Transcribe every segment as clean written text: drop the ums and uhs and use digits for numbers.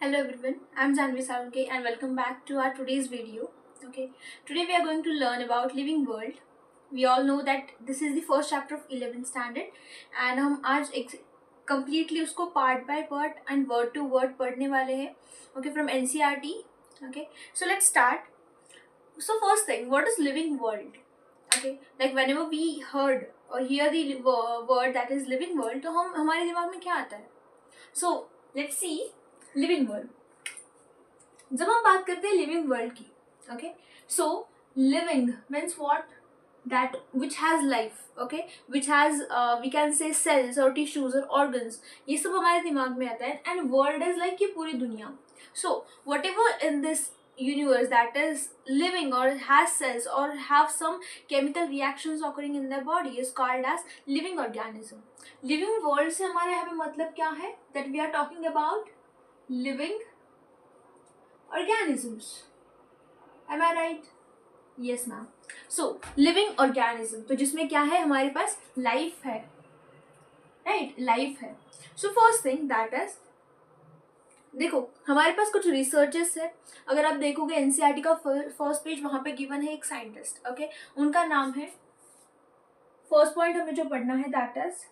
Hello everyone, I'm Janvi Salke and welcome back to our today's video. Okay, today we are going to learn about living world. We all know that this is the first chapter of 11th standard and हम आज completely उसको part by part and word to word पढ़ने वाले हैं. Okay, from NCERT. Okay, so let's start. So first thing, what is living world? Okay, like whenever we heard or hear the word that is living world, तो हम हमारे दिमाग में क्या आता है? So let's see living world. जब हम बात करते हैं लिविंग वर्ल्ड की, okay, so living means what that which has life, okay, which has we can say cells और टिश्यूज और ऑर्गन्स, ये सब हमारे दिमाग में आता है. एंड वर्ल्ड इज लाइक ये पूरी दुनिया. So what ever in this universe that is living or has cells or have some chemical reactions occurring in their body is called as living organism. living world से हमारे यहाँ पे मतलब क्या है? that we are talking about living organisms. Am I right? Yes ma'am. So living organism तो जिसमें क्या है, हमारे पास life है, right? life है. So first thing that is, देखो हमारे पास कुछ रिसर्चेस है. अगर आप देखोगे एनसीईआरटी का फर्स्ट पेज, वहां पे गिवन है एक साइंटिस्ट, ओके, उनका नाम है, फर्स्ट पॉइंट हमें जो पढ़ना है that is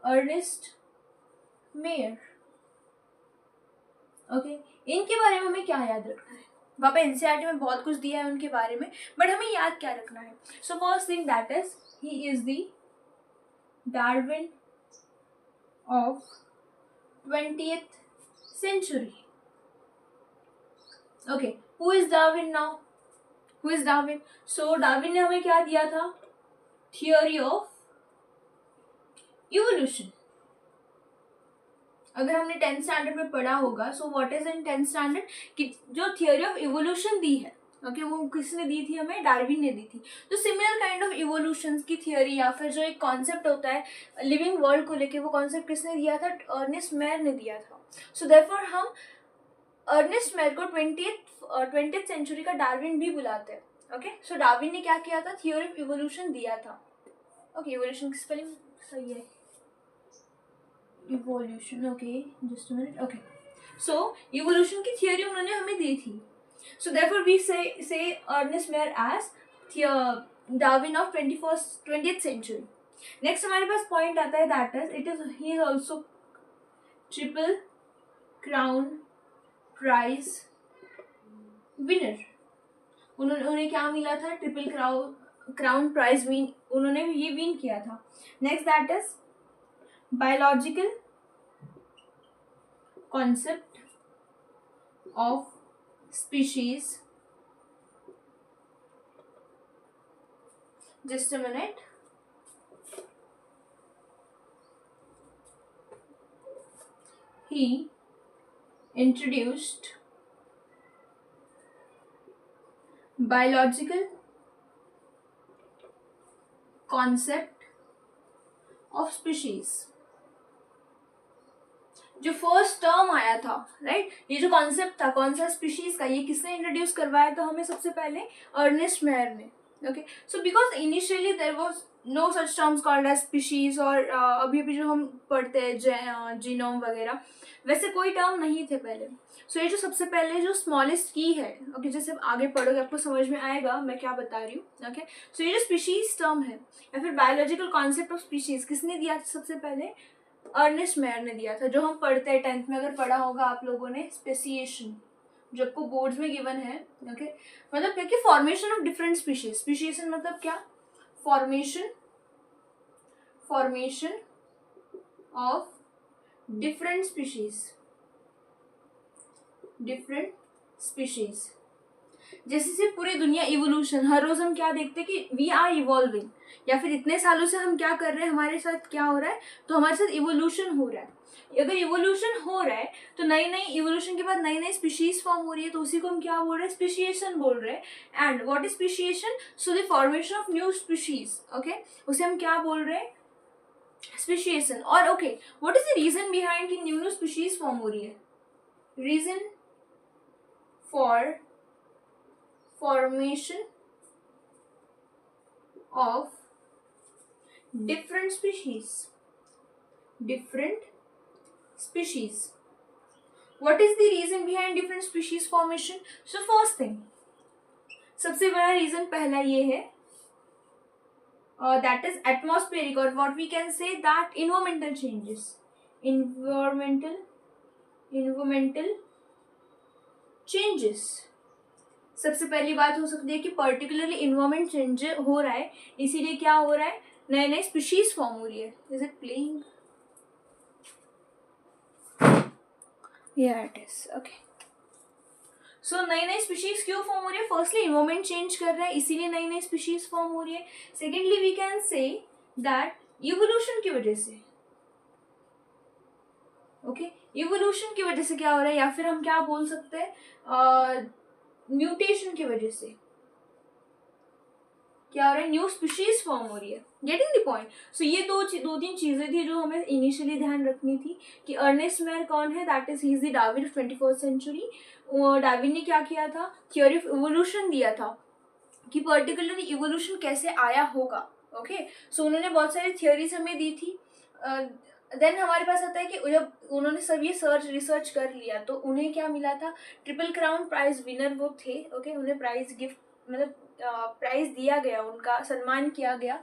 Ernest Mayr. Okay, इनके बारे में हमें क्या याद रखना है? वहाँ पे एनसीईआरटी में बहुत कुछ दिया है उनके बारे में, बट हमें याद क्या रखना है? सो first thing that is he is the Darwin of 20th century. Okay, who is Darwin now? Who is Darwin? So Darwin ने हमें क्या दिया था? Theory of evolution. अगर हमने 10th स्टैंडर्ड में पढ़ा होगा, so what is in 10th standard, कि जो थियोरी ऑफ इवोल्यूशन दी है, ओके, वो किसने दी थी? हमें डार्विन ने दी थी. तो सिमिलर काइंड ऑफ इवोल्यूशन की थियोरी या फिर जो एक कॉन्सेप्ट होता है लिविंग वर्ल्ड को लेके, वो कॉन्सेप्ट किसने दिया था? अर्नेस्ट मेयर ने दिया था. सो देयरफॉर हम अर्नेस्ट मेयर को 20th सेंचुरी का डार्विन भी बुलाते हैं. ओके, सो डार्विन ने क्या किया था? थियोरी ऑफ इवोल्यूशन दिया था. ओके, इवोल्यूशन की स्पेलिंग सही है, evolution. Okay, just a minute. Okay, so evolution की थियोरी उन्होंने हमें दी थी. So therefore we say Ernest Mayr as Darwin of 20th century. Next हमारे पास पॉइंट आता है that is it is he is also triple crown prize winner. उन्हें क्या मिला था? ट्रिपल क्राउन प्राइज विन, उन्होंने ये विन किया था. Next that is biological concept of species. Just a minute. He introduced biological concept of species. जो first term आया था, राइट, ये जो कॉन्सेप्ट था कौन सा? स्पीशीज का. ये किसने इंट्रोड्यूस करवाया था हमें? सबसे पहले अर्नेस्ट मेयर ने. Okay, so because initially there was no such terms called as species, और अभी अभी जो हम पढ़ते हैं जीनोम वगैरह, वैसे कोई टर्म नहीं थे पहले. सो ये जो सबसे पहले जो स्मॉलेस्ट की है, ओके, जैसे आप आगे पढ़ोगे आपको समझ में आएगा मैं क्या बता रही हूँ. ओके, सो ये जो स्पीशीज टर्म है या फिर बायोलॉजिकल कॉन्सेप्ट ऑफ स्पीशीज किसने दिया था? सबसे पहले अर्नेस्ट मेयर ने दिया था. जो हम पढ़ते हैं 10th में, अगर पढ़ा होगा आप लोगों ने, स्पेसिएशन, जो आपको बोर्ड्स में गिवन है. ओके, मतलब क्या कि फॉर्मेशन ऑफ डिफरेंट स्पीशीज. स्पीशीएशन मतलब क्या? Formation of different species. जैसे पूरी दुनिया इवोल्यूशन, हर रोज हम क्या देखते हैं कि वी आर इवॉल्विंग, या फिर इतने सालों से हम क्या कर रहे हैं, हमारे साथ क्या हो रहा है? तो हमारे साथ इवोल्यूशन हो रहा है. अगर इवोल्यूशन हो रहा है तो नई इवोल्यूशन के बाद नई नई स्पीशीज फॉर्म हो रही है, तो उसी को हम क्या बोल रहे हैं? स्पीशिएशन बोल रहे हैं. And what is speciation? So the formation of new species. Okay, उसे हम क्या बोल रहे हैं? स्पीशिएशन. और okay, what is the reason behind कि न्यू स्पीशीज फॉर्म हो रही है? Reason for formation of different species. What is the reason behind different species formation? So first thing, सबसे बड़ा रीजन पहला ये है, that is atmospheric, or what we can say that environmental changes. environmental changes. सबसे पहली बात हो सकती है कि पर्टिकुलरली इन्वायरमेंट चेंज हो रहा है, इसीलिए क्या हो रहा है, नए नए स्पीशीज फॉर्म हो रही है. Is it playing? या इट इज. ओके, सो नई नई स्पीशीज क्यों फॉर्म हो रही है? फर्स्टली इन्वायरमेंट चेंज कर रहा है, इसीलिए नई नई स्पीशीज फॉर्म हो रही है. Secondly we can say that evolution की वजह से. ओके, इवोल्यूशन की वजह से क्या हो रहा है, या फिर हम क्या बोल सकते हैं, म्यूटेशन की वजह से क्या हो रहा है, न्यू स्पीशीज फॉर्म हो रही है. Getting the point? सो ये दो तीन चीजें थी जो हमें इनिशियली ध्यान रखनी थी कि अर्नेस्ट मेयर कौन है, that is he is the Darwin of 21st century. Darwin ने क्या किया था, थ्योरी ऑफ इवोल्यूशन दिया था कि पर्टिकुलरली इवोल्यूशन कैसे आया होगा. ओके, सो उन्होंने बहुत सारी थ्योरीज हमें दी थी. देन हमारे पास आता है कि जब उन्होंने सब ये रिसर्च कर लिया तो उन्हें क्या मिला था, ट्रिपल क्राउन प्राइज विनर वो थे. ओके, उन्हें प्राइज गिफ्ट मतलब प्राइज दिया गया, उनका सम्मान किया गया.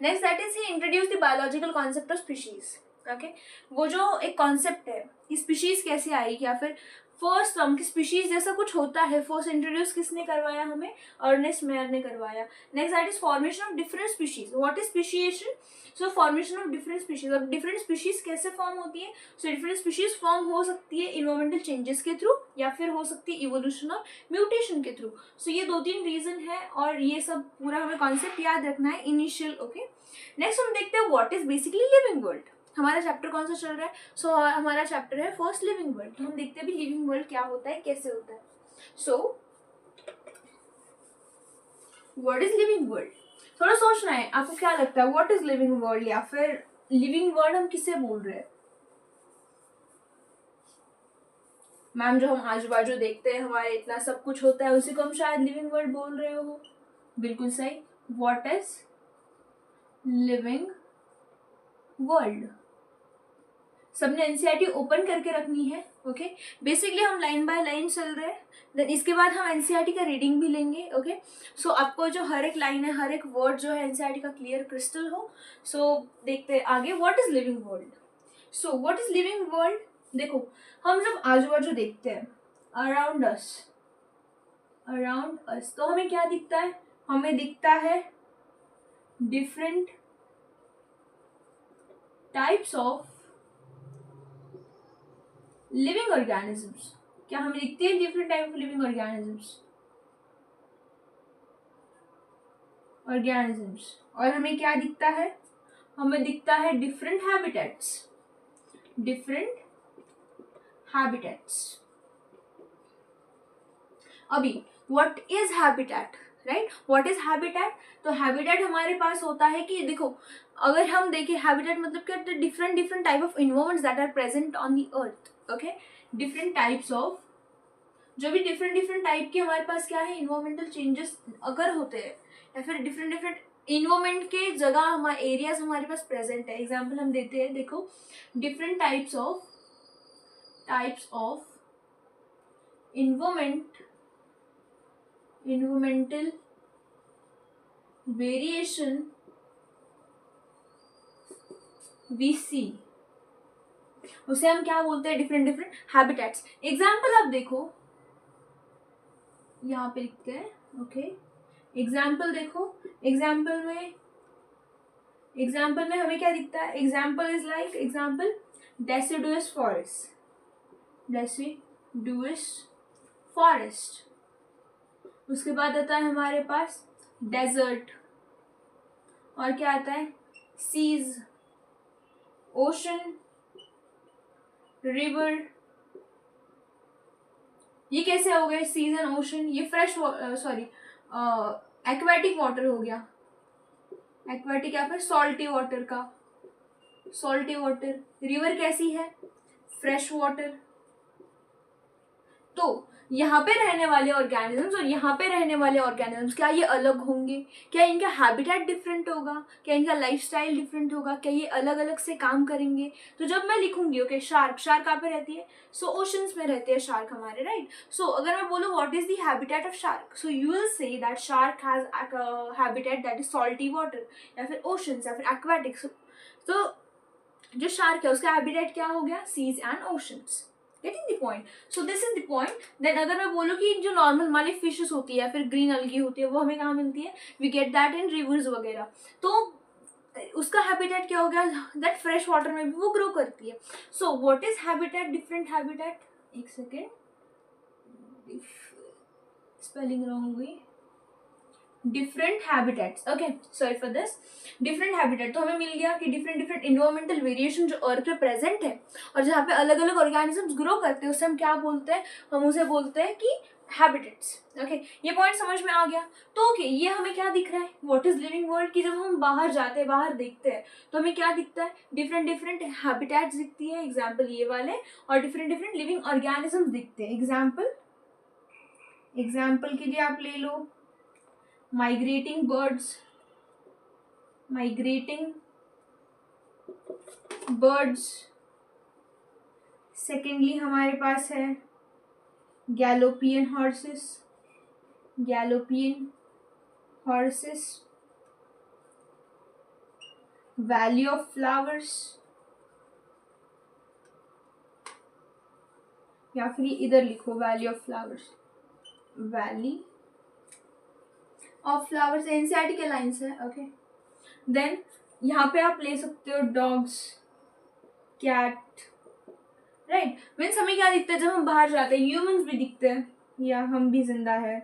Next that is he introduce the biological concept of species. Okay, वो जो एक कॉन्सेप्ट है कि स्पीशीज कैसे आई, या फिर फर्स्ट टर्म की स्पीशीज जैसा कुछ होता है, फर्स्ट इंट्रोड्यूस किसने करवाया हमें, अर्नेस्ट मेयर ने करवाया. Next that is formation of different species. What is speciation? So formation of different species. और डिफरेंट स्पीशीज कैसे फॉर्म होती है? सो डिफरेंट स्पीशीज फॉर्म हो सकती है इन्वायरमेंटल चेंजेस के थ्रू, या फिर हो सकती है इवोल्यूशन और म्यूटेशन के थ्रू. सो ये दो तीन रीजन है, और ये सब पूरा हमें कॉन्सेप्ट याद रखना है इनिशियल. ओके, नेक्स्ट हम देखते हैं what is basically living world. हमारा चैप्टर कौन सा चल रहा है? सो हमारा चैप्टर है फर्स्ट लिविंग वर्ल्ड. तो हम देखते हैं भी लिविंग वर्ल्ड क्या होता है, कैसे होता है. So what is living world? थोड़ा सोचना है, आपको क्या लगता है व्हाट इज लिविंग वर्ल्ड, या फिर लिविंग वर्ल्ड हम किसे बोल रहे हैं? मैम, जो हम आजू बाजू देखते हैं, हमारे इतना सब कुछ होता है, उसी को हम शायद लिविंग वर्ल्ड बोल रहे हो. बिल्कुल सही. What is living world? सबने एनसीईआरटी ओपन करके रखनी है. ओके, बेसिकली हम लाइन बाय लाइन चल रहे हैं. देन इसके बाद हम एनसीईआरटी का रीडिंग भी लेंगे. ओके, सो आपको जो हर एक लाइन है, हर एक वर्ड जो है एनसीईआरटी का क्लियर क्रिस्टल हो. सो देखते हैं आगे what is living world. So what is living world? देखो, हम जब आजू बाजू देखते हैं, अराउंड अस, तो हमें क्या दिखता है? हमें दिखता है different types of living organisms. क्या हमें दिखती है different type of living organisms? और हमें क्या दिखता है? हमें दिखता है डिफरेंट हैबिटेट्स. अभी what is habitat, right? What is habitat? तो हैबिटेट हमारे पास होता है कि देखो, अगर हम देखें हैबिटेट मतलब क्या, different type of environments that are present on the earth. Okay, different types of, जो भी डिफरेंट टाइप के हमारे पास क्या है, इन्वायरमेंटल चेंजेस अगर होते हैं, या फिर डिफरेंट इन्वायरमेंट के जगह हमारे एरियाज हमारे पास प्रेजेंट है. एग्जाम्पल हम देते हैं, देखो, different types of environmental variation we see, उसे हम क्या बोलते हैं? Different habitats. एग्जाम्पल आप देखो, यहाँ पे लिखते हैं. ओके, एग्जाम्पल देखो, एग्जाम्पल में हमें क्या दिखता है? Example is like, example deciduous forest. उसके बाद आता है हमारे पास डेजर्ट, और क्या आता है? Seas, ocean, river. ये कैसे हो गए सीज एंड ओशन? ये फ्रेश एक्वेटिक वाटर हो गया. एक्वेटिक या फिर सॉल्टी वाटर. रिवर कैसी है? Fresh water. तो यहाँ पे रहने वाले ऑर्गेनिजम्स और यहाँ पे रहने वाले ऑर्गेनिजम्स क्या ये अलग होंगे, क्या इनका हैबिटेट डिफरेंट होगा, क्या इनका लाइफस्टाइल डिफरेंट होगा, क्या ये अलग अलग से काम करेंगे। तो जब मैं लिखूंगी ओके शार्क, शार्क कहाँ पे रहती है, सो ओशंस में रहते हैं शार्क हमारे, राइट। सो अगर मैं बोलूँ what is the habitat of shark, so you will say that shark has habitat that is salty water, या फिर ओशंस, या फिर एक्वाटिक्स। तो जो शार्क है उसका हैबिटेट क्या हो गया, seas and oceans. Getting the point, so this is the point. Then अगर मैं बोलूँ कि जो नॉर्मल हमारी फिशेस होती है, फिर ग्रीन अलगी होती है, वो हमें कहाँ मिलती है, we get that in rivers वगैरह। तो उसका हैबिटेट क्या हो गया, दैट फ्रेश वाटर में भी वो ग्रो करती है। So what is habitat, different habitat, एक सेकेंड स्पेलिंग रॉन्ग हुई, different habitats, okay sorry for this, different habitat. तो हमें मिल गया कि डिफरेंट डिफरेंट इन्वायरमेंटल वेरिएशन जो अर्थ पे प्रेजेंट है और जहाँ पे अलग अलग ऑर्गेनिजम्स ग्रो करते हैं उसे हम क्या बोलते हैं, हम उसे बोलते हैं कि हैबिटेट्स। ओके ये पॉइंट समझ में आ गया। तो ओके ये हमें क्या दिख रहा है, व्हाट इज लिविंग वर्ल्ड, की जब हम बाहर जाते हैं, बाहर देखते हैं तो हमें क्या दिखता है, डिफरेंट डिफरेंट हैबिटेट्स दिखती है, एग्जाम्पल ये वाले, और डिफरेंट डिफरेंट लिविंग ऑर्गेनिजम्स दिखते हैं। एग्जाम्पल के लिए आप ले लो migrating birds, सेकेंडली हमारे पास है गैलोपियन हॉर्सेस, वैली ऑफ फ्लावर्स, या फिर इधर लिखो valley of flowers, valley of flowers NCERT के लाइन्स है, ओके। देन यहाँ पे आप ले सकते हो डॉग्स, कैट, राइट। मीन्स हमें क्या दिखता है जब हम बाहर जाते हैं, ह्यूमंस भी दिखते हैं, या हम भी जिंदा है,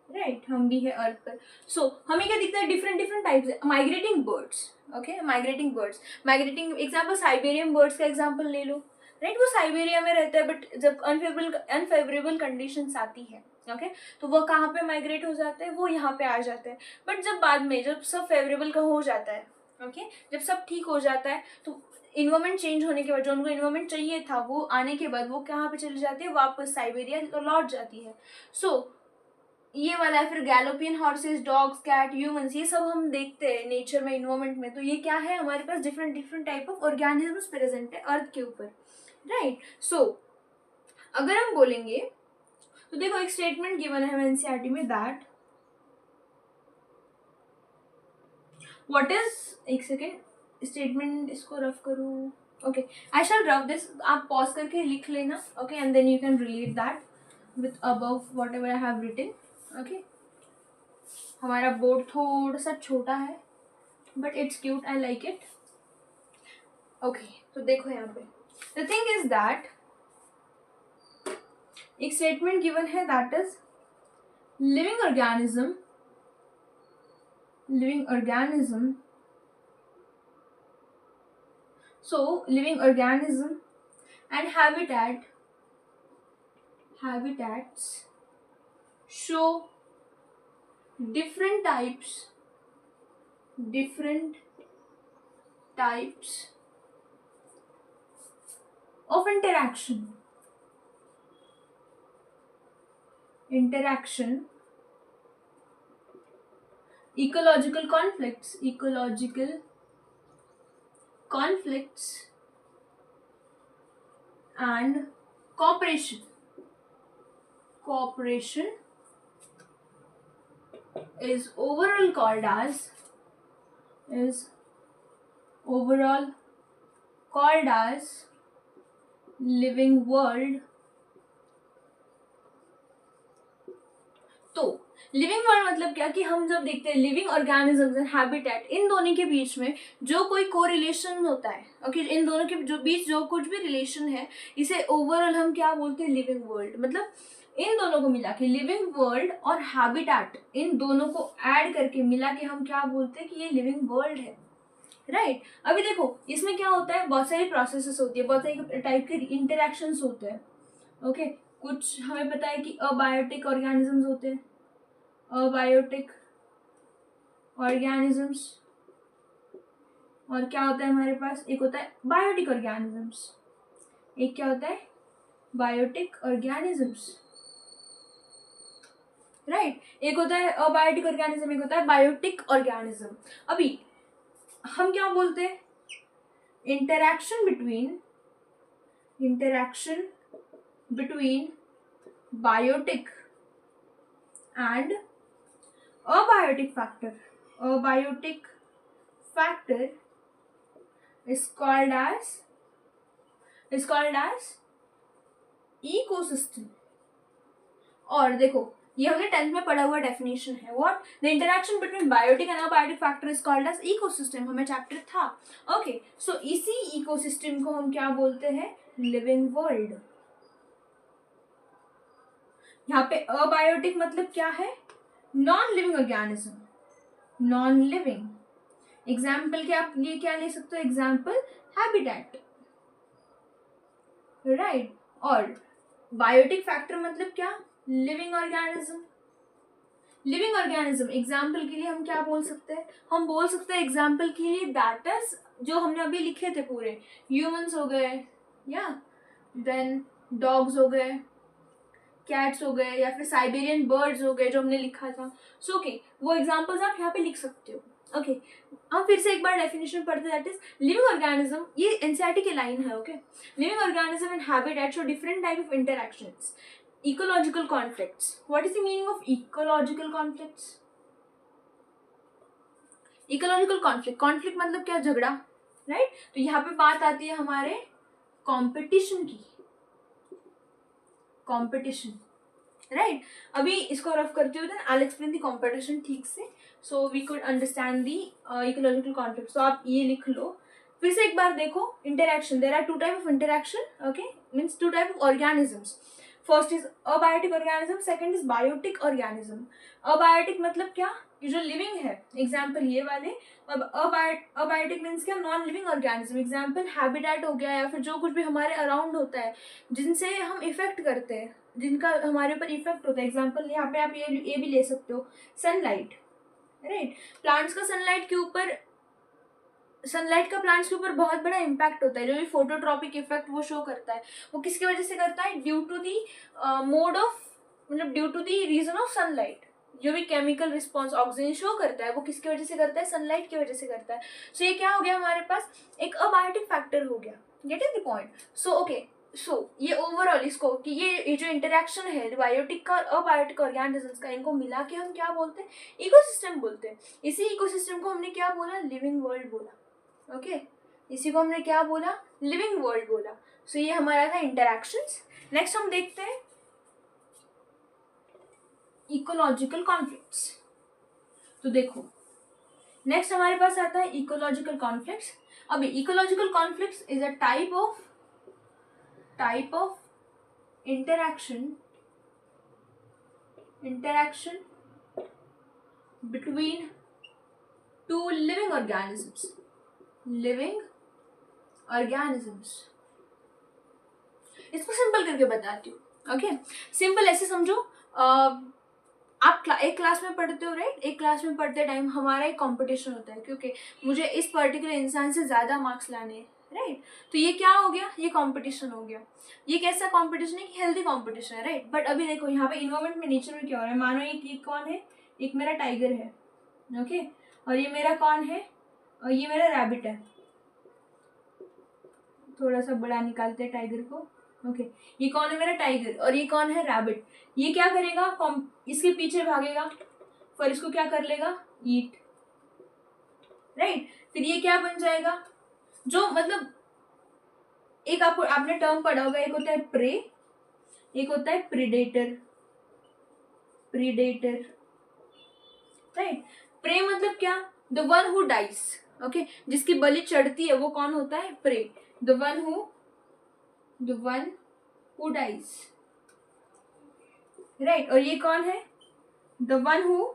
राइट, हम भी है अर्थ पर। सो हमें क्या दिखता है, different different types, migrating birds, okay, migrating example Siberian birds का एग्जाम्पल ले लो, राइट। वो साइबेरिया में रहता है, बट जब अनफेवरेबल कंडीशंस आती है, ओके, तो वो कहाँ पे माइग्रेट हो जाते हैं, वो यहाँ पे आ जाते हैं। बट जब बाद में जब सब फेवरेबल का हो जाता है, ओके, जब सब ठीक हो जाता है, तो इन्वायरमेंट चेंज होने के बाद जो उनको इन्वायरमेंट चाहिए था वो आने के बाद वो कहाँ पे चली जाती है, वापस साइबेरिया लौट जाती है। सो ये वाला है। फिर गैलोपियन हॉर्सेस, डॉग्स, कैट, ह्यूमंस, ये सब हम देखते हैं नेचर में, इन्वायरमेंट में। तो ये क्या है, हमारे पास different different type of organisms present है अर्थ के ऊपर, राइट। सो अगर हम बोलेंगे तो देखो एक स्टेटमेंट गिवन है एनसीईआरटी में दैट व्हाट इज, एक सेकेंड स्टेटमेंट इसको रफ करूँ, okay I shall rough this, आप पॉज करके लिख लेना, okay, and then you can relate that with above whatever I have written, okay. हमारा बोर्ड थोड़ा सा छोटा है but it's cute, I like it, okay. तो देखो यहाँ पे द थिंग इज दैट एक स्टेटमेंट गिवन है that is living organism, so living organism and habitats show different types of interaction, ecological conflicts and cooperation is overall called as living world। तो living world मतलब क्या, कि हम जब देखते हैं लिविंग ऑर्गेनिजम्स एंड हैबिटेट, इन दोनों के बीच में जो कोई कोरिलेशन होता है, ओके, इन दोनों के जो बीच जो कुछ भी रिलेशन है, इसे ओवरऑल हम क्या बोलते हैं, लिविंग वर्ल्ड। मतलब इन दोनों को मिला के लिविंग वर्ल्ड और हैबिटेट, इन दोनों को ऐड करके मिला के हम क्या बोलते हैं कि ये लिविंग वर्ल्ड है, राइट। अभी देखो इसमें क्या होता है, बहुत सारी प्रोसेसेस होती है, बहुत सारी टाइप के इंटरेक्शंस होते हैं, ओके। कुछ हमें पता है कि अबायोटिक ऑर्गेनिजम्स होते हैं, अबायोटिक ऑर्गेनिजम्स, और क्या होता है हमारे पास, एक होता है बायोटिक ऑर्गेनिजम्स, एक क्या होता है बायोटिक ऑर्गेनिजम्स, राइट। एक होता है अबायोटिक ऑर्गेनिज्म, एक होता है बायोटिक ऑर्गेनिज्म। अभी हम क्या बोलते हैं, interaction between biotic and abiotic factor is called as ecosystem। और देखो ये हमने 10th में पढ़ा हुआ डेफिनेशन है, what the interaction between biotic and abiotic factor is called as ecosystem, हमें चैप्टर था। ओके, सो इसी इकोसिस्टम को हम क्या बोलते हैं, लिविंग वर्ल्ड। यहाँ पे अबायोटिक मतलब क्या है, non living organism, non living. Example के आप ये क्या ले सकते हो, एग्जाम्पल हैबिटेट, राइट। और बायोटिक फैक्टर मतलब क्या, living organism. Living organism example के लिए हम क्या बोल सकते हैं, हम बोल सकते हैं एग्जाम्पल के लिए दैट इज, जो हमने अभी लिखे थे पूरे, ह्यूमंस हो गए, या देन डॉग्स हो गए, कैट्स हो गए, या फिर साइबेरियन बर्ड्स हो गए जो हमने लिखा था। सो ओके, वो एग्जाम्पल्स आप यहाँ पे लिख सकते हो। ओके, हम फिर से एक बार डेफिनेशन पढ़ते हैं, दैट इज लिविंग ऑर्गेनिज्म, ये एनसीईआरटी के लाइन है। Okay, living organism and habitat show different type of interactions. Ecological conflicts, what is the meaning of ecological conflicts. Ecological conflict मतलब क्या, झगड़ा, राइट। तो यहाँ पे बात आती है हमारे कॉम्पिटिशन की, कॉम्पिटिशन, राइट। अभी इसको रफ करते हुए I will explain the competition ठीक से, so we could understand the ecological conflict. तो आप ये लिख लो फिर से एक बार, देखो interaction, there are two type of interaction, okay, means two type of organisms. First is abiotic organism, second is biotic organism. Abiotic मतलब क्या, ये जो लिविंग है, एग्जाम्पल ये वाले। अब अबायोटिक मीन्स क्या, non living organism, example habitat हो गया, या फिर जो कुछ भी हमारे अराउंड होता है जिनसे हम इफेक्ट करते हैं, जिनका हमारे ऊपर इफेक्ट होता है। एग्जाम्पल यहाँ पे आप ये भी ले सकते हो, सनलाइट, राइट। प्लांट्स का सनलाइट का प्लांट्स के ऊपर बहुत बड़ा इम्पैक्ट होता है। जो भी फोटोट्रॉपिक इफेक्ट वो शो करता है, वो किसकी वजह से करता है, due to the mode of, मतलब due to the reason of sunlight. जो भी केमिकल रिस्पॉन्स ऑक्सीजन शो करता है वो किसकी वजह से करता है, सनलाइट की वजह से करता है। सो ये क्या हो गया हमारे पास, एक अबायोटिक फैक्टर हो गया, getting the point. So okay, so ये ओवरऑल इसको कि ये जो इंटरेक्शन है बायोटिक का अबायोटिक ऑर्गेनिजम्स का, इनको मिला के हम क्या बोलते हैं, इकोसिस्टम बोलते हैं। इसी इकोसिस्टम को हमने क्या बोला, लिविंग वर्ल्ड बोला। ओके, इसी को हमने क्या बोला, लिविंग वर्ल्ड बोला। सो ये हमारा था इंटरैक्शंस। नेक्स्ट हम देखते हैं इकोलॉजिकल कॉन्फ्लिक्ट्स। तो देखो नेक्स्ट हमारे पास आता है इकोलॉजिकल कॉन्फ्लिक्ट्स। अभी ecological conflicts is a type of interaction between two living organisms। इसको सिंपल करके बताती हूँ। ओके, सिंपल ऐसे समझो, आप एक क्लास में पढ़ते हो, राइट। एक क्लास में पढ़ते टाइम हमारा एक कंपटीशन होता है, क्योंकि मुझे इस पर्टिकुलर इंसान से ज्यादा मार्क्स लाने हैं, राइट। तो ये क्या हो गया, ये कंपटीशन हो गया। ये कैसा कंपटीशन है, हेल्दी कंपटीशन है, राइट। बट अभी देखो यहाँ पे इन्वायरमेंट में, नेचर में क्या हो रहा है, मानो एक कौन है, एक मेरा टाइगर है, ओके, और ये मेरा कौन है, और ये मेरा रैबिट है। थोड़ा सा बड़ा निकालते हैं टाइगर को, ओके। ये कौन है, मेरा टाइगर, और ये कौन है, रैबिट। ये क्या करेगा, इसके पीछे भागेगा, फिर इसको क्या कर लेगा, ईट, राइट। फिर ये क्या बन जाएगा, जो मतलब एक आपने टर्म पढ़ा होगा, एक होता है प्रे, एक होता है प्रीडेटर, राइट। प्रे मतलब क्या, the one who dies, okay, जिसकी बलि चढ़ती है वो कौन होता है, prey, the one who dies, right. और ये कौन है, द वन हु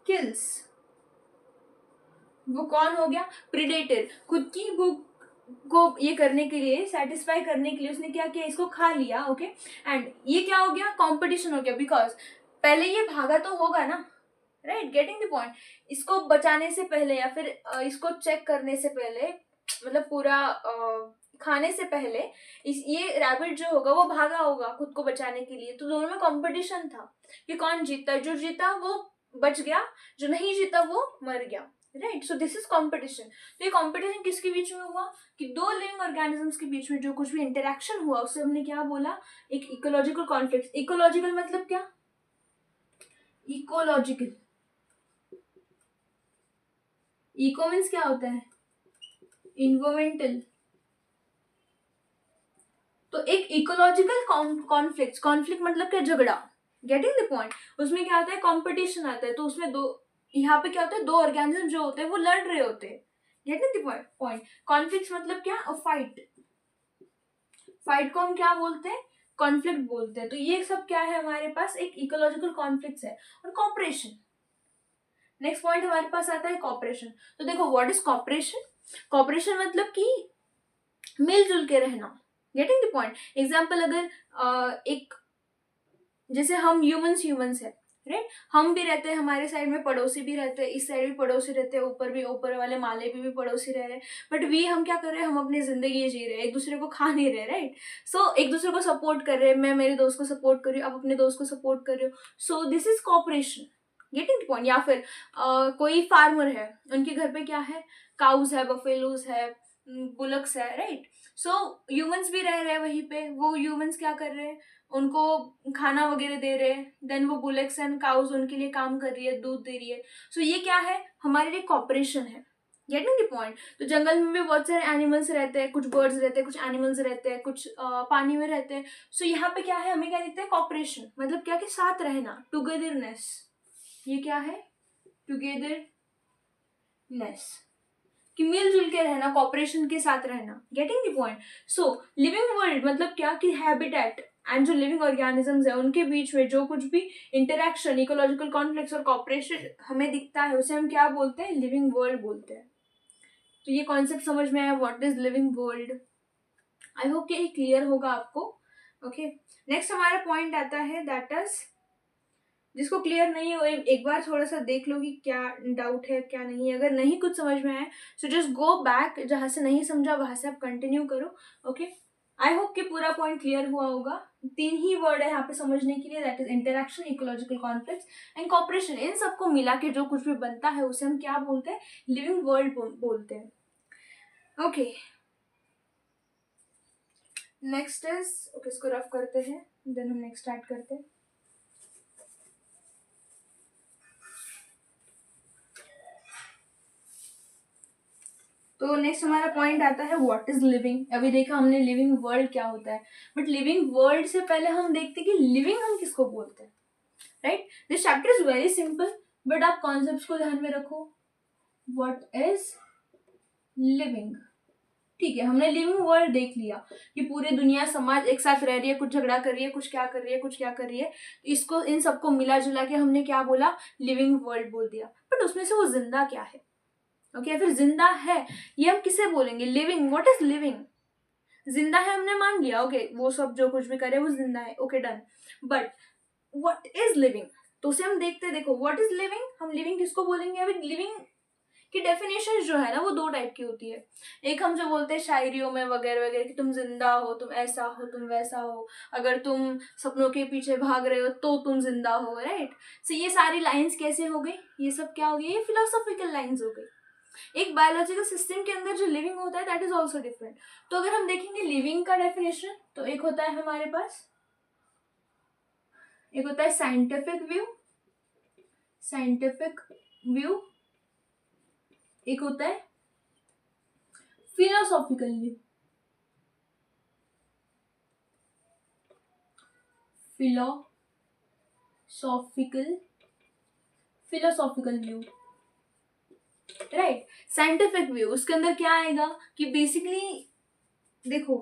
किल्स, वो कौन हो गया, प्रीडेटर। खुद की भूख को ये करने के लिए, सेटिस्फाई करने के लिए उसने क्या किया, इसको खा लिया, ओके। एंड ये क्या हो गया, कंपटीशन हो गया, बिकॉज पहले ये भागा तो होगा ना, राइट, गेटिंग द पॉइंट। इसको बचाने से पहले या फिर इसको चेक करने से पहले, मतलब पूरा खाने से पहले ये रैबिट जो होगा वो भागा होगा खुद को बचाने के लिए, तो दोनों में कंपटीशन था कि कौन जीतता है। जो जीता वो बच गया, जो नहीं जीता वो मर गया, right. So this is competition. तो ये कंपटीशन किसके बीच में हुआ कि दो लिविंग ऑर्गेनिजम्स के बीच में जो कुछ भी इंटरेक्शन हुआ उसे हमने क्या बोला, एक इकोलॉजिकल कॉन्फ्लिक्ट। इकोलॉजिकल मतलब क्या, इकोलॉजिकल, इको मीन्स क्या होता है, इन्वायरमेंटल। तो एक इकोलॉजिकल कॉन्फ्लिक्ट, कॉन्फ्लिक्ट मतलब क्या, झगड़ा, गेटिंग द पॉइंट। उसमें क्या आता है, कंपटीशन आता है। तो उसमें दो, यहाँ पे क्या होता है, दो ऑर्गेनिज्म जो होते हैं वो लड़ रहे होते हैं, गेटिंग द पॉइंट। कॉन्फ्लिक्ट मतलब क्या, फाइट। फाइट को हम क्या बोलते हैं, कॉन्फ्लिक्ट बोलते हैं। तो ये सब क्या है हमारे पास, एक इकोलॉजिकल कॉन्फ्लिक्ट है। और कॉपरेशन, नेक्स्ट पॉइंट हमारे पास आता है कॉपरेशन। तो देखो व्हाट इज कॉपरेशन। कॉपरेशन मतलब कि मिलजुल के रहना, गेटिंग द पॉइंट। एग्जाम्पल अगर एक, जैसे हम ह्यूमंस है, राइट। हम भी रहते हैं, हमारे साइड में पड़ोसी भी रहते हैं, इस साइड भी पड़ोसी रहते हैं, ऊपर भी, ऊपर वाले माले भी पड़ोसी रह रहे हैं। बट हम क्या कर रहे हैं, हम अपनी जिंदगी जी रहे हैं, एक दूसरे को खा नहीं रहे, राइट। सो एक दूसरे को सपोर्ट कर रहे हैं, मैं मेरे दोस्त को सपोर्ट कर रही हूँ, आप अपने दोस्त को सपोर्ट कर रहे हो। So this is cooperation, getting point. या फिर कोई फार्मर है, उनके घर पे क्या है, काउज है, बफेलोज है, बुलक्स है, राइट। सो ह्यूमंस भी रह रहे हैं वहीं पे, वो ह्यूमंस क्या कर रहे हैं, उनको खाना वगैरह दे रहे हैं। देन वो बुलेक्स एंड काउज उनके लिए काम कर रही है, दूध दे रही है। सो ये क्या है, हमारे लिए कॉपरेशन है, गेटिंग द पॉइंट। तो जंगल में भी बहुत सारे एनिमल्स रहते हैं, कुछ बर्ड्स रहते हैं, कुछ एनिमल्स रहते हैं, कुछ पानी में रहते हैं। सो यहाँ पे क्या है, हमें क्या दिखता है, कॉपरेशन मतलब क्या, कि साथ रहना, टुगेदरनेस। ये क्या है, टुगेदरनेस, कि मिलजुल के रहना, कॉपरेशन के साथ रहना, getting the point. So living world मतलब क्या, कि हैबिटेट एंड जो लिविंग ऑर्गेनिजम्स है उनके बीच में जो कुछ भी इंटरेक्शन, इकोलॉजिकल कॉन्फ्लिक्ट्स और कॉपरेशन हमें दिखता है उसे हम क्या बोलते हैं, लिविंग वर्ल्ड बोलते हैं। तो ये कॉन्सेप्ट समझ में आया, what is living world. I hope कि ये क्लियर होगा आपको। ओके, नेक्स्ट हमारा पॉइंट आता है, दैट इज, जिसको क्लियर नहीं हो एक बार थोड़ा सा देख लो कि क्या डाउट है क्या नहीं है। अगर नहीं कुछ समझ में आए सो जस्ट गो बैक, जहां से नहीं समझा वहां से आप कंटिन्यू करो। ओके, आई होप कि पूरा पॉइंट क्लियर हुआ होगा। 3 ही वर्ड है यहाँ पे समझने के लिए, that is interaction, ecological conflicts and cooperation. इन सबको मिला के जो कुछ भी बनता है उसे हम क्या बोलते हैं, लिविंग वर्ल्ड बोलते हैं। ओके, नेक्स्ट इज, ओके इसको रफ करते हैं, देन हम नेक्स्ट स्टार्ट करते हैं। तो नेक्स्ट हमारा पॉइंट आता है, व्हाट इज लिविंग। अभी देखा हमने लिविंग वर्ल्ड क्या होता है, बट लिविंग वर्ल्ड से पहले हम देखते कि लिविंग हम किसको बोलते हैं, right. This chapter is very simple, but आप कॉन्सेप्ट्स को ध्यान में रखो। व्हाट इज लिविंग, ठीक है, हमने लिविंग वर्ल्ड देख लिया कि पूरी दुनिया समाज एक साथ रह रही है, कुछ झगड़ा कर रही है, कुछ क्या कर रही है, कुछ क्या कर रही है। इसको, इन सबको मिला जुला के हमने क्या बोला, लिविंग वर्ल्ड बोल दिया। बट उसमें से वो जिंदा क्या है, ओके फिर जिंदा है ये हम किसे बोलेंगे, लिविंग। व्हाट इज लिविंग, जिंदा है हमने मान लिया, ओके वो सब जो कुछ भी करे वो जिंदा है, okay done. But what is living, तो उसे हम देखते, देखो व्हाट इज लिविंग, हम लिविंग किसको बोलेंगे। अभी लिविंग की डेफिनेशन जो है ना वो 2 टाइप की होती है। एक हम जो बोलते हैं शायरियों में वगैरह वगैरह कि तुम जिंदा हो, तुम ऐसा हो, तुम वैसा हो, अगर तुम सपनों के पीछे भाग रहे हो तो तुम जिंदा हो, राइट। सो ये सारी लाइंस कैसे हो गई, ये सब क्या हो गई, ये फिलोसॉफिकल लाइंस हो गई। एक बायोलॉजिकल सिस्टम के अंदर जो लिविंग होता है दैट इज ऑल्सो डिफरेंट। तो अगर हम देखेंगे लिविंग का डेफिनेशन, तो एक होता है हमारे पास, एक होता है साइंटिफिक व्यू, साइंटिफिक व्यू, एक होता है philosophical view, philosophical view, right. Scientific view उसके अंदर क्या आएगा कि बेसिकली देखो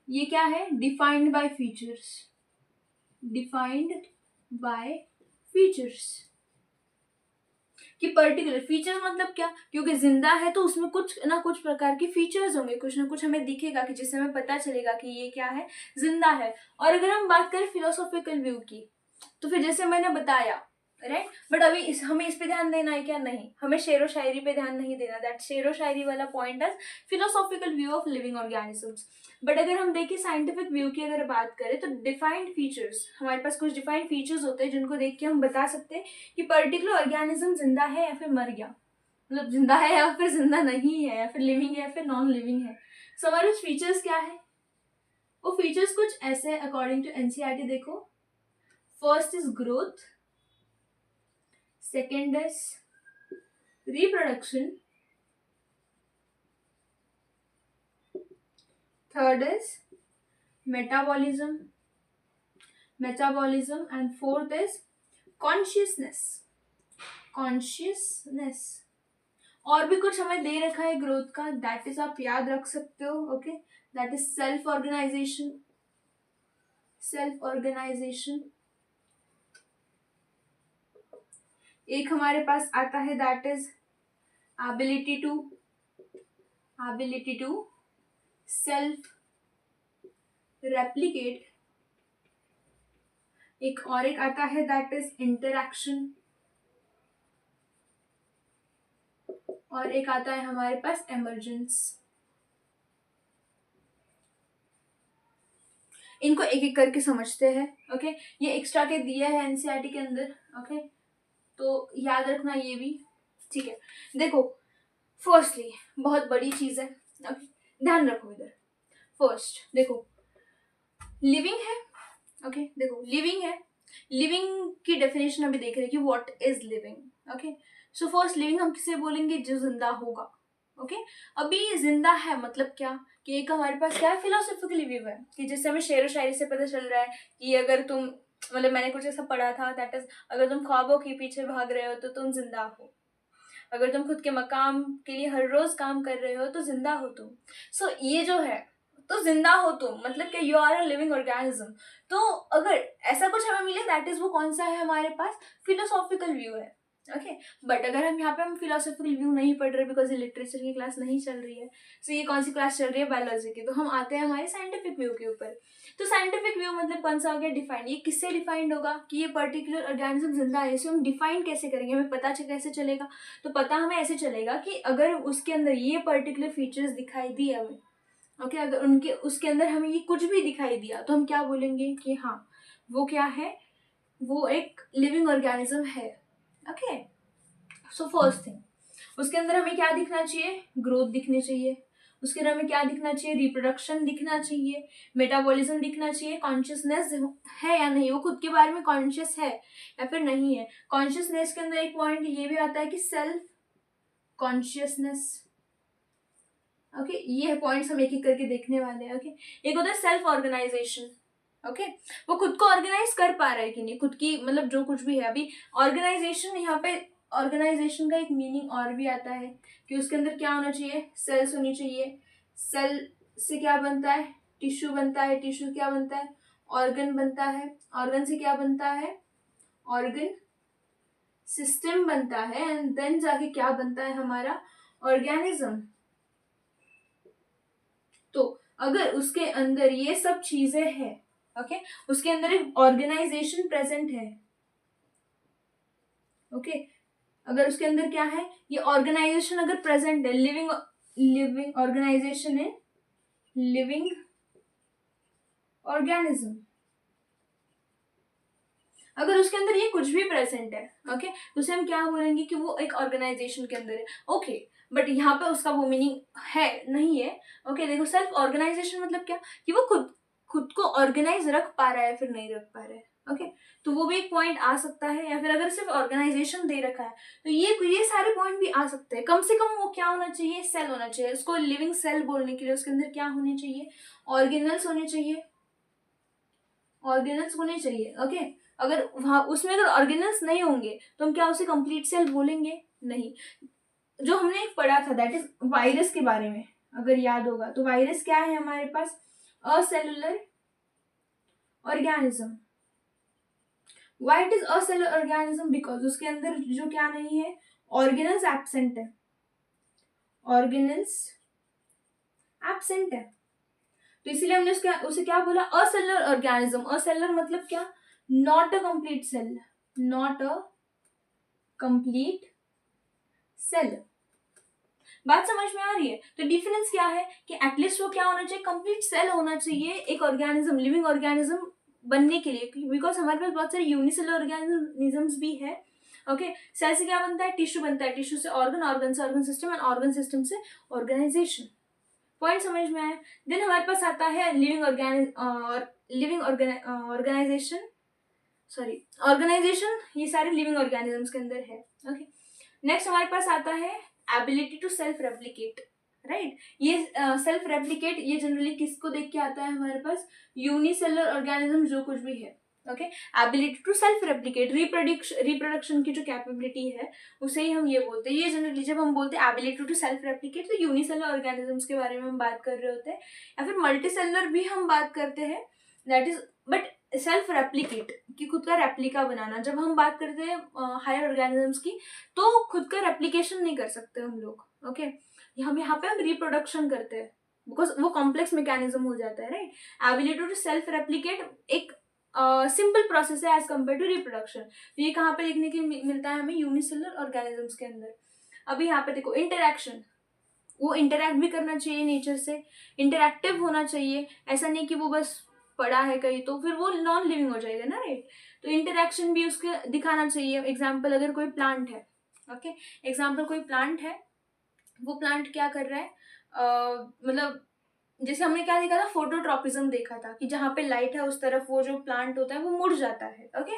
ये क्या है, defined by features, defined by features, कि पर्टिकुलर फीचर्स मतलब क्या, क्योंकि जिंदा है तो उसमें कुछ ना कुछ प्रकार के फीचर्स होंगे, कुछ ना कुछ हमें दिखेगा कि जिससे हमें पता चलेगा कि ये क्या है, जिंदा है। और अगर हम बात करें फिलोसॉफिकल व्यू की, तो फिर जैसे मैंने बताया राइट। बट अभी हमें इस पे ध्यान देना है क्या? नहीं, हमें शेरो शायरी पे ध्यान नहीं देना। दैट शेरो शायरी वाला point is philosophical view of living organisms. But अगर हम देखें साइंटिफिक व्यू की अगर बात करें तो डिफाइंड फीचर्स, हमारे पास कुछ डिफाइंड फीचर्स होते हैं जिनको देख के हम बता सकते हैं कि पर्टिकुलर ऑर्गेनिज्म जिंदा है या फिर मर गया, मतलब जिंदा है या फिर जिंदा नहीं है, या फिर लिविंग है या फिर नॉन लिविंग है। सो हमारे फीचर्स क्या है? वो फीचर्स कुछ ऐसे अकॉर्डिंग टू एनसीईआरटी देखो। First is growth, second is reproduction, third is metabolism, and fourth is consciousness। और भी कुछ हमें दे रखा है ग्रोथ का, दैट इज आप याद रख सकते हो। Okay, that is self organization. एक हमारे पास आता है that is ability to self replicate। एक आता है दैट इज इंटरैक्शन, और एक आता है हमारे पास एमर्जेंस। इनको एक एक करके समझते हैं। ओके, ये एक्स्ट्रा के दिया है एनसीईआरटी के अंदर। ओके, तो याद रखना ये भी, ठीक है। देखो, फर्स्टली बहुत बड़ी चीज है, ध्यान रखो इधर। फर्स्ट देखो, लिविंग है। ओके, देखो लिविंग है, लिविंग की डेफिनेशन अभी देख रहे हैं कि what is living. Okay, so first living हम किसे बोलेंगे? जो जिंदा होगा। ओके, अभी जिंदा है मतलब क्या? कि एक हमारे पास क्या है, फिलोसॉफिकल व्यू है, कि जिससे हमें शेर व शायरी से पता चल रहा है कि अगर तुम, मतलब मैंने कुछ ऐसा पढ़ा था, दैट इज अगर तुम ख्वाबों के पीछे भाग रहे हो तो तुम जिंदा हो। अगर तुम खुद के मकाम के लिए हर रोज काम कर रहे हो तो जिंदा हो तुम। सो ये जो है, तो जिंदा हो तुम, मतलब कि you are a living organism. तो अगर ऐसा कुछ हमें मिले, दैट इज वो कौन सा है हमारे पास? फिलोसॉफिकल व्यू है। ओके, बट अगर हम यहाँ पे हम फिलोसॉफिकल व्यू नहीं पढ़ रहे बिकॉज ये लिटरेचर की क्लास नहीं चल रही है, सो ये कौन सी क्लास चल रही है? बायोलॉजी की। तो हम आते हैं हमारे साइंटिफिक व्यू के ऊपर। तो साइंटिफिक व्यू मतलब कौन सा हो गया? डिफाइंड। ये किससे डिफाइंड होगा कि ये पर्टिकुलर ऑर्गेनिज्म जिंदा है? इसे हम डिफाइन कैसे करेंगे? हमें पता कैसे चलेगा? तो पता हमें ऐसे चलेगा कि अगर उसके अंदर ये पर्टिकुलर फीचर्स दिखाई दिए हमें, ओके, अगर उनके उसके अंदर हमें ये कुछ भी दिखाई दिया तो हम क्या बोलेंगे कि हाँ वो क्या है? वो एक लिविंग ऑर्गेनिज्म है। ओके, सो फर्स्ट थिंग, उसके अंदर हमें क्या दिखना चाहिए? ग्रोथ दिखनी चाहिए। उसके अंदर हमें क्या दिखना चाहिए? रिप्रोडक्शन दिखना चाहिए, मेटाबॉलिज्म दिखना चाहिए, कॉन्शियसनेस है या नहीं, वो खुद के बारे में कॉन्शियस है या फिर नहीं है। कॉन्शियसनेस के अंदर एक पॉइंट ये भी आता है कि सेल्फ कॉन्शियसनेस। ओके, ये पॉइंट्स हम एक एक करके देखने वाले हैं। ओके, एक होता है सेल्फ ऑर्गेनाइजेशन। ओके, वो खुद को ऑर्गेनाइज कर पा रहा है कि नहीं, खुद की मतलब जो कुछ भी है। अभी ऑर्गेनाइजेशन, यहाँ पे ऑर्गेनाइजेशन का एक मीनिंग और भी आता है कि उसके अंदर क्या होना चाहिए? सेल्स होनी चाहिए। सेल से क्या बनता है? टिश्यू बनता है। टिश्यू क्या बनता है? ऑर्गन बनता है। ऑर्गन से क्या बनता है? ऑर्गन सिस्टम बनता है। एंड देन जाके क्या बनता है? हमारा ऑर्गेनिज्म। तो अगर उसके अंदर ये सब चीजें हैं, ओके, उसके अंदर एक ऑर्गेनाइजेशन प्रेजेंट है। ओके, अगर उसके अंदर क्या है? ये ऑर्गेनाइजेशन अगर प्रेजेंट है, लिविंग ऑर्गेनाइजेशन है, लिविंग ऑर्गेनिज्म, अगर उसके अंदर ये कुछ भी प्रेजेंट है, ओके, तो उसे हम क्या बोलेंगे कि वो एक ऑर्गेनाइजेशन के अंदर है। ओके, बट यहाँ पे उसका वो मीनिंग है नहीं है। ओके, देखो सेल्फ ऑर्गेनाइजेशन मतलब क्या? कि वो खुद खुद को ऑर्गेनाइज रख पा रहा है फिर नहीं रख पा रहा है। ओके, तो वो भी एक पॉइंट आ सकता है। या फिर अगर सिर्फ ऑर्गेनाइजेशन दे रखा है तो ये सारे पॉइंट भी आ सकते हैं। कम से कम वो क्या होना चाहिए? सेल होना चाहिए। उसको लिविंग सेल बोलने के लिए उसके अंदर क्या होने चाहिए? ऑर्गेनल्स होने चाहिए। ऑर्गेनल्स होने चाहिए। ओके, अगर वहां उसमें अगर ऑर्गेनल्स नहीं होंगे तो हम क्या उसे कंप्लीट सेल बोलेंगे? नहीं। जो हमने एक पढ़ा था दैट इज वायरस के बारे में, अगर याद होगा तो वायरस क्या है हमारे पास? Acellular organism. Why it is acellular organism? Because उसके अंदर जो क्या नहीं है? ऑर्गेनल्स एब्सेंट है। ऑर्गेनल्स एब्सेंट है, तो इसीलिए हमने उसे क्या बोला? असेलुलर ऑर्गेनिज्म। असेलुलर मतलब क्या? Not a complete cell. Not a complete cell. बात समझ में आ रही है? तो डिफरेंस क्या है कि एटलीस्ट वो क्या होना चाहिए, कंप्लीट सेल होना चाहिए एक ऑर्गेनिज्म, लिविंग ऑर्गेनिज्म बनने के लिए, बिकॉज हमारे पास बहुत सारे यूनिसेलुलर ऑर्गेनिजम्स भी है। ओके, सेल से क्या बनता है, टिश्यू बनता है, टिश्यू से ऑर्गन, ऑर्गन से organ system, and organ system से ऑर्गेनाइजेशन। पॉइंट समझ में आया? देन हमारे पास आता है लिविंग ऑर्गेनाइजेशन, सॉरी ऑर्गेनाइजेशन, ये सारे लिविंग ऑर्गेनिजम्स के अंदर है। ओके, नेक्स्ट हमारे पास आता है ability to self replicate, right. ये सेल्फ रेप्लिकेट ये जनरली किसको देख के आता है हमारे पास, यूनिसेलुलर ऑर्गेनिज्म जो कुछ भी है। Okay, ability to self replicate, reproduction की जो कैपेबिलिटी है उसे ही हम ये बोलते हैं। ये जनरली जब हम बोलते हैं एबिलिटी टू सेल्फ रेप्लिकेट तो यूनिसेलुलर ऑर्गेनिजम्स के बारे में हम बात कर रहे होते हैं, या फिर मल्टीसेलुलर भी हम बात करते हैं, that is, but self replicate कि खुद का रेप्लिका बनाना, जब हम बात करते हैं हायर ऑर्गेनिजम्स की तो खुद का रेप्लिकेशन नहीं कर सकते हम लोग। ओके, हम यहाँ पे हम रिप्रोडक्शन करते हैं बिकॉज वो कॉम्प्लेक्स मैकेनिज्म हो जाता है, right. Ability to self replicate एक सिंपल प्रोसेस है एज कम्पेयर टू रिप्रोडक्शन। तो ये कहाँ पे देखने के मिलता है हमें, यूनिसेलुलर ऑर्गेनिजम्स के अंदर। अभी यहाँ पे देखो इंटरैक्शन, वो इंटरैक्ट भी करना चाहिए नेचर से, इंटरैक्टिव होना चाहिए, ऐसा नहीं कि वो बस पड़ा है कहीं तो फिर वो नॉन लिविंग हो जाएगा ना, राइट। तो इंटरैक्शन भी उसके दिखाना चाहिए। एग्जाम्पल अगर कोई प्लांट है, ओके, एग्जाम्पल कोई प्लांट है, वो प्लांट क्या कर रहा है, मतलब जैसे हमने क्या देखा था, फोटोट्रॉपिज्म देखा था कि जहाँ पे लाइट है उस तरफ वो जो प्लांट होता है वो मुड़ जाता है। ओके,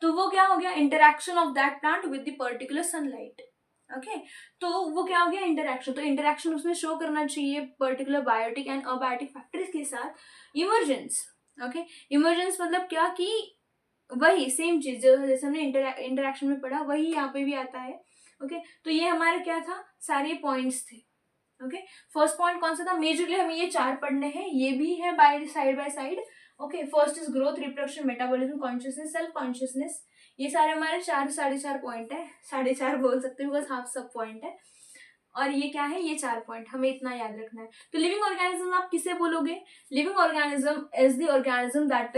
तो वो क्या हो गया, interaction of that plant with the particular sunlight. Okay, तो वो क्या हो गया, इंटरैक्शन। तो इंटरैक्शन उसमें शो करना चाहिए particular biotic and abiotic factors के साथ। इमर्जेंस, ओके, इमर्जेंस मतलब क्या कि वही सेम चीज जो जैसे हमने इंटरैक्शन में पढ़ा वही यहाँ पे भी आता है। ओके, तो ये हमारे क्या था, सारे पॉइंट्स थे। ओके, फर्स्ट पॉइंट कौन सा था, मेजरली हमें ये 4 पढ़ने हैं, ये भी है by side. Okay, first is growth, reproduction, metabolism, consciousness, self consciousness. ये सारे हमारे 4.5 पॉइंट है, 4.5 बोल सकते हैं बिकॉज हाफ सब पॉइंट है। और ये क्या है, ये 4 पॉइंट हमें इतना याद रखना है। तो लिविंग ऑर्गेनिज्म आप किसे बोलोगे, living organism is the organism that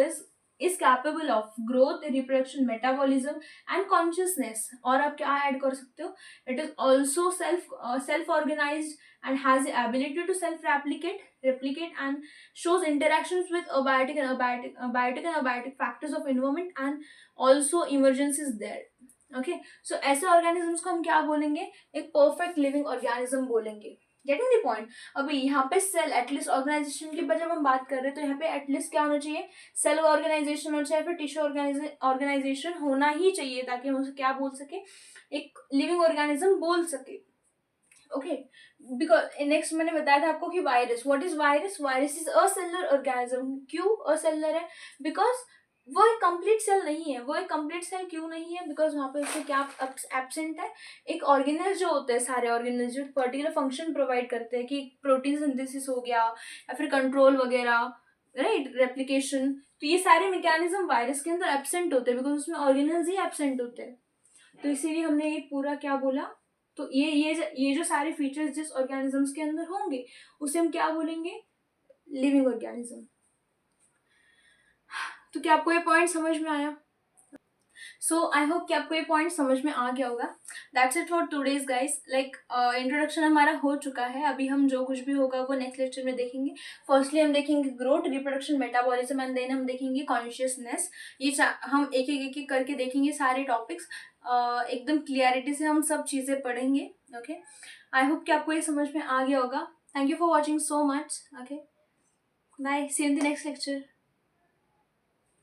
is capable of growth, reproduction, metabolism and consciousness। और आप क्या ऐड कर सकते हो, it is also self organized and has the ability to self replicate and shows interactions with abiotic and abiotic factors of environment and also emergence is there। Okay, so ऐसे organisms को हम क्या बोलेंगे, एक perfect living organism बोलेंगे। Getting the point? अभी यहाँ पे सेल एटलीस्ट ऑर्गेनाइजेशन की जब हम बात कर रहे हैं तो यहाँ पे एटलीस्ट क्या होना चाहिए, सेल ऑर्गेनाइजेशन और चाहे फिर टिश्यू ऑर्गेनाइजेशन होना ही चाहिए ताकि हम उसे क्या बोल सके, एक लिविंग ऑर्गेनिज्म बोल सके। ओके, बिकॉज नेक्स्ट मैंने बताया था आपको कि virus, what is virus, virus is a cellular organism. क्यों अ सेलुलर है, बिकॉज वो एक कंप्लीट सेल नहीं है। वो एक कंप्लीट सेल क्यों नहीं है, बिकॉज वहाँ पे उससे क्या एब्सेंट है, एक ऑर्गेनल जो होते हैं, सारे ऑर्गेनल जो पर्टिकुलर फंक्शन प्रोवाइड करते हैं कि प्रोटीन सिंथेसिस हो गया या फिर कंट्रोल वगैरह, राइट, रेप्लिकेशन, तो ये सारे मैकेनिज्म वायरस के अंदर एब्सेंट होते हैं बिकॉज उसमें ऑर्गेनल्स ही एब्सेंट होते हैं। तो इसीलिए हमने ये पूरा क्या बोला, तो ये जो सारे फीचर्स जिस ऑर्गेनिजम्स के अंदर होंगे उसे हम क्या बोलेंगे, लिविंग ऑर्गेनिज्म। तो क्या आपको ये पॉइंट समझ में आया? सो आई होप कि आपको ये पॉइंट समझ में आ गया होगा। That's it for today's guys. Like introduction हमारा हो चुका है, अभी हम जो कुछ भी होगा वो नेक्स्ट लेक्चर में देखेंगे। फर्स्टली हम देखेंगे growth, reproduction, metabolism and then हम देखेंगे कॉन्शियसनेस। ये हम एक एक करके देखेंगे सारे टॉपिक्स, एकदम क्लियरिटी से हम सब चीज़ें पढ़ेंगे। ओके, आई होप कि आपको ये समझ में आ गया होगा। Thank you for watching so much. Okay, bye, see you in the next lecture.